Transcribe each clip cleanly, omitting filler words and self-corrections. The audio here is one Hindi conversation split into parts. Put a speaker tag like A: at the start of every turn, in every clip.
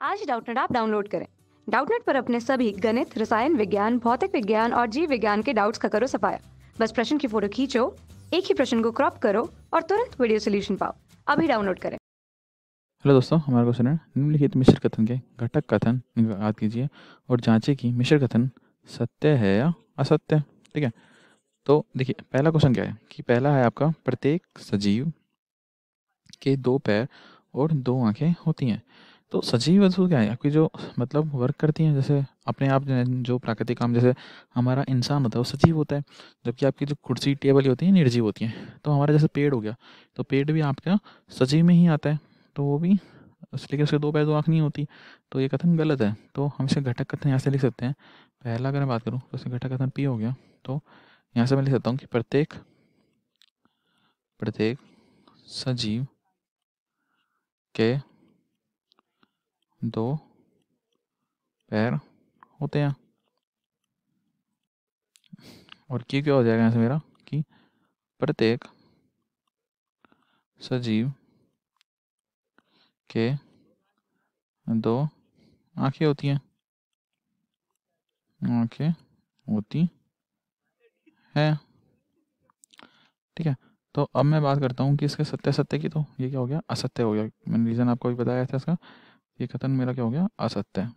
A: आज डाउटनेट ऐप डाउनलोड करें। डाउटनेट पर अपने सभी गणित, रसायन विज्ञान, भौतिक विज्ञान और जीव विज्ञान के डाउट्स का करो सफाया। बस प्रश्न की फोटो खींचो, एक ही प्रश्न को क्रॉप करो और तुरंत वीडियो सोल्यूशन पाओ। अभी डाउनलोड करें।
B: हेलो दोस्तों, हमारा क्वेश्चन है निम्नलिखित मिश्र कथन के घटक कथन याद कीजिए और जांचें कि मिश्र कथन सत्य है या असत्य। ठीक है, तो देखिए पहला क्वेश्चन क्या है कि पहला है आपका प्रत्येक सजीव के दो पैर और दो आंखें होती हैं। तो सजीव वस्तु क्या है आपकी जो मतलब वर्क करती हैं, जैसे अपने आप जो प्राकृतिक काम, जैसे हमारा इंसान होता है वो सजीव होता है, जबकि आपकी जो कुर्सी टेबल होती है निर्जीव होती हैं। तो हमारा जैसे पेड़ हो गया, तो पेड़ भी आपका सजीव में ही आता है, तो वो भी लेकिन उसके दो पैर दो आँख नहीं होती। तो ये कथन गलत है। तो हम इसे घटक कथन यहाँ से लिख सकते हैं। पहला अगर मैं बात करूँ तो इसमें घटक कथन पी हो गया, तो यहाँ से मैं लिख सकता हूँ कि प्रत्येक प्रत्येक सजीव के दो पैर होते हैं। और क्यों क्या हो जाएगा यहाँ से मेरा कि प्रत्येक सजीव के दो आंखें होती हैं, आंखें होती है। ठीक है, तो अब मैं बात करता हूँ कि इसके सत्य सत्य की, तो ये क्या हो गया असत्य हो गया। मैंने रीज़न आपको भी बताया था इसका, ये कथन मेरा क्या हो गया असत्य। अब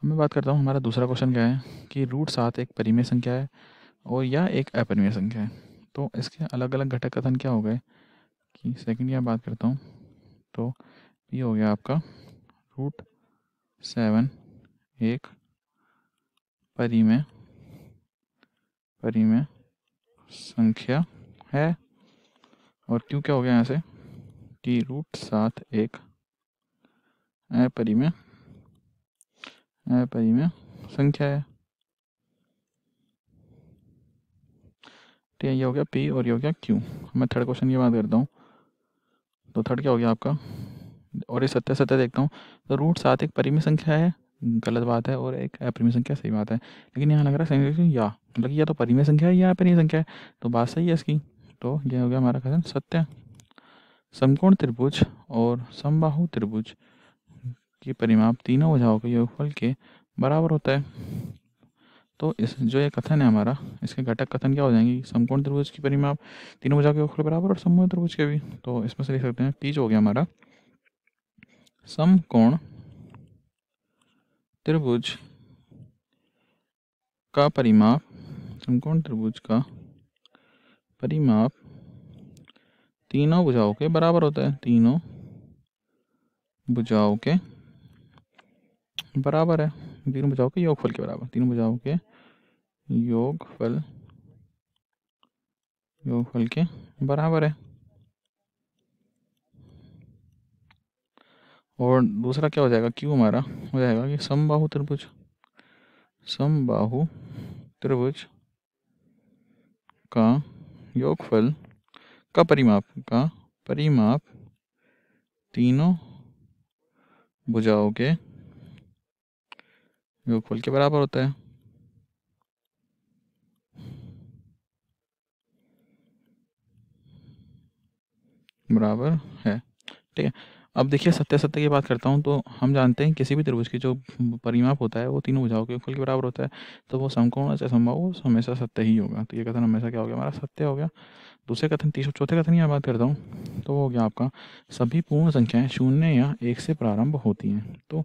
B: मैं बात करता हूँ हमारा दूसरा क्वेश्चन क्या है कि रूट 7 एक परिमेय संख्या है और या एक अपरिमेय संख्या है। तो इसके अलग अलग घटक कथन क्या हो गए कि सेकंड की बात करता हूँ, तो ये हो गया आपका रूट 7 एक परिमेय परिमेय संख्या है। और क्यों क्या हो गया यहाँ से कि रूट 7 एक अपरिमेय अपरिमेय संख्या है। ठीक है, ये हो गया पी और ये हो गया क्यू। मैं थर्ड क्वेश्चन की बात करता हूँ, तो थर्ड क्या हो गया आपका, और ये सत्य सत्य देखता हूँ, तो रूट 7 एक परिमेय संख्या है, गलत बात है, और एक अपरिमेय संख्या सही बात है। लेकिन यहाँ लग रहा है या मतलब या तो परिमेय संख्या है या अपरिमेय संख्या है, तो बात सही है इसकी। तो ये हो गया हमारा कथन सत्य। समकोण त्रिभुज और समबाहु त्रिभुज की परिमाप तीनों भुजाओं के योगफल के बराबर होता है। तो इस जो ये कथन है हमारा, इसके घटक कथन क्या हो जाएंगे, समकोण त्रिभुज की परिमाप तीनों भुजाओं के योगफल बराबर और समबाहु त्रिभुज के भी। तो इसमें से लिख सकते हैं टी जो हो गया हमारा समकोण त्रिभुज का परिमाप, समकोण त्रिभुज का परिमाप तीनों भुजाओं के बराबर होता है, तीनों भुजाओं के बराबर है, तीनों भुजाओं के योगफल के बराबर, तीनों भुजाओं के योगफल योगफल के बराबर है। और दूसरा क्या हो जाएगा, क्यों हमारा हो जाएगा कि समबाहु त्रिभुज, समबाहु त्रिभुज का योगफल का परिमाप तीनों भुजाओं के योगफल के बराबर होता है। बराबर है। ठीक है, अब देखिए सत्य सत्य की बात करता हूँ, तो हम जानते हैं किसी भी त्रिभुज की जो परिमाप होता है वो तीनों भुजाओं के योगफल के बराबर होता है। तो वो समकोण से समबाहु हमेशा सत्य ही होगा। तो ये कथन हमेशा क्या हो गया हमारा सत्य हो गया। दूसरे कथन तीसरे चौथे कथन की बात करता हूँ, तो वो हो गया आपका सभी पूर्ण संख्याएं शून्य या एक से प्रारंभ होती हैं। तो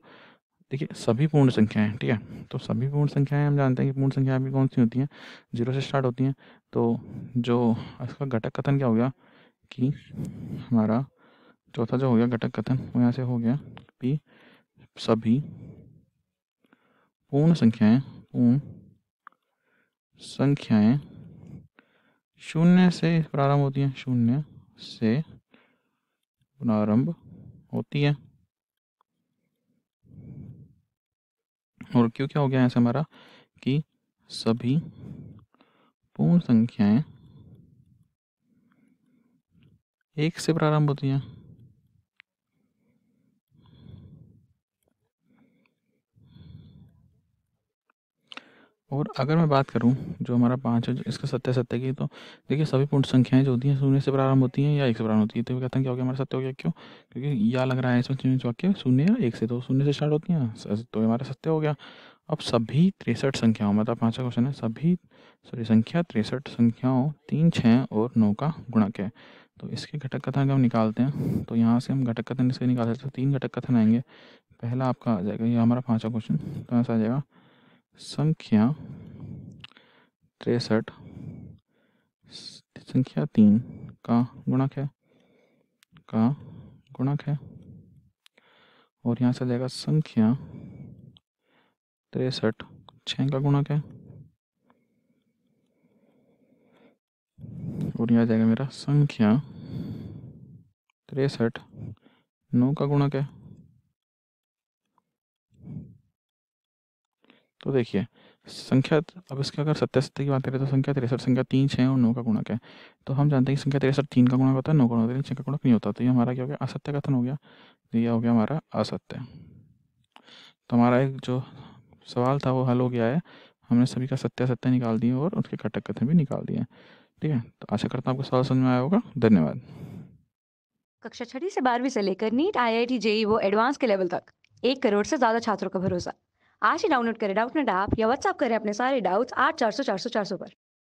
B: देखिए सभी पूर्ण संख्याएं, ठीक है, तो सभी पूर्ण संख्याएं हम जानते हैं कि पूर्ण संख्याएं भी कौन सी होती हैं, 0 से स्टार्ट होती हैं। तो जो इसका घटक कथन क्या हो गया कि हमारा चौथा जो हो गया घटक कथन वो यहाँ से हो गया कि सभी पूर्ण संख्याएं शून्य से प्रारंभ होती हैं, शून्य से प्रारंभ होती है। और क्यों क्या हो गया ऐसा हमारा कि सभी पूर्ण संख्याएं एक से प्रारंभ होती हैं। और अगर मैं बात करूं जो हमारा 5 है इसका सत्य सत्य की, तो देखिए सभी पूर्ण संख्याएं जो होती हैं शून्य से प्रारंभ होती हैं या एक से प्रारंभ होती है, तो ये कहते हैं क्या हो गया हमारा सत्य हो गया। क्यों? क्योंकि या लग रहा है इसमें चीज वाक्य शून्य या एक से, तो शून्य से स्टार्ट होती हैं, तो ये हमारा सत्य हो गया। अब सभी 63 संख्याओं, मतलब 5वां क्वेश्चन है, सभी संख्या 63 संख्याओं 3, 6 और 9 का गुणक है। तो इसके घटक कथन हम निकालते हैं, तो यहाँ से हम घटक कथन इसके निकाल सकते हैं। 3 घटक कथन आएंगे। पहला आपका आ जाएगा, ये हमारा 5वां क्वेश्चन, तो ऐसा आ जाएगा संख्या 63 संख्या 3 का गुणक है, का गुणक है। और यहाँ से आ जाएगा संख्या 63 6 का गुणक है। और यहाँ आ जाएगा मेरा संख्या 63 9 का गुणक है। तो देखिए संख्या, अब इसके अगर सत्य सत्य की बात करें तो संख्या 63 संख्या 3, 6 और 9 का गुणक है। तो हम जानते हैं कि संख्या 63 3 का गुणक होता है, 9 का गुणक होता है, 6 का गुणक नहीं होता। तो ये हमारा क्या हो गया? असत्य कथन हो गया। तो ये हो गया हमारा असत्य। तो हमारा एक जो सवाल था वो हल हो गया है। हमने सभी का सत्य सत्य निकाल दिए और उसके घटक कथन भी निकाल दिए। ठीक है, तो आशा करता हूँ आपको सवाल समझ में आया होगा। धन्यवाद।
A: कक्षा 6वीं से 12वीं से लेकर नीट, IIT, जेई वो एडवांस के लेवल तक 1 करोड़ से ज्यादा छात्रों का भरोसा। आज ही डाउनलोड करें डाउटनेट ऐप या व्हाट्सएप करें अपने सारे डाउट्स 8400 400 400 पर।